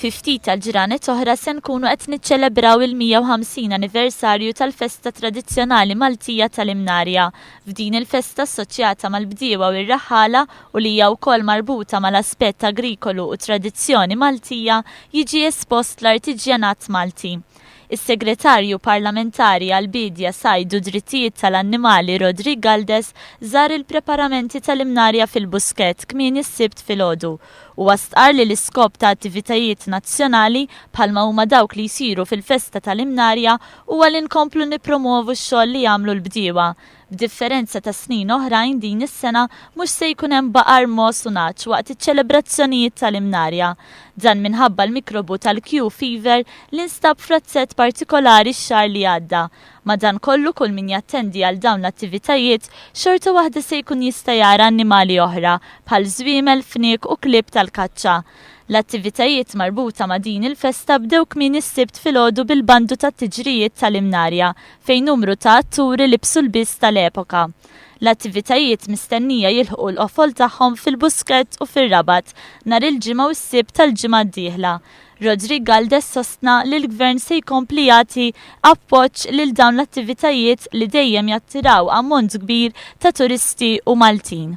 Fi ftit tal-ġranet oħra se nkunu qed niċċelebraw il-150 anniversarju tal-festa tradizzjonali Maltija tal-Imnarja. F'din il-festa assoċjata mal-bdiewa u r-raħħala u li hija wkoll marbuta mal-aspett agrikolu u tradizzjoni Maltija jiġi espost l-artiġjanat Malti. Is-Segretarju Parlamentari għall-Bidja Sajd u Drittijiet tal-Annimali Rodri Galdes żar il-preparamenti tal-Imnarja fil-Buskett kmieni s-Sibt filgħodu u stqarr li l-iskop ta' attivitajiet nazzjonali bħalma huma dawk li jsiru fil-festa tal-Imnarja huwa li nkomplu nippromovu x-xogħol li jagħmlu l-bdiewa. B'differenza ta' snin oħrajn din is-sena mhux se jkun hemm baqar mos u naċ waqt iċ-ċelebrazzjonijiet tal-Imnarja. Dan minħabba l-mikrobu tal-Q fever li nstab frazzett partikolari x-xahar li għadda. Madankollu kull min jattendi għal dawn l-attivitajiet xorta waħda se jkun jista' jara annimali oħra bħal żwiemel, fniek u klieb tal-kaċċa. L-attivitajiet marbuta ma' din il-festa bdew kmieni s-Sibt filgħodu bil-bandu tat-tiġrijiet tal-Imnarja fejn numru ta' atturi libsu l-biss tal-epoka. L-attivitajiet mistennija jilħqu l-qofol tagħhom fil-Buskett u fir-Rabat nhar il-ġimgħa u s-Sibt tal-ġimgħa d-dieħla. Rodri Galdes sostna li l-Gvern se jkompli jagħti appoġġ lil dawn l-attivitajiet li dejjem jattiraw ammont kbir ta' turisti u Maltin.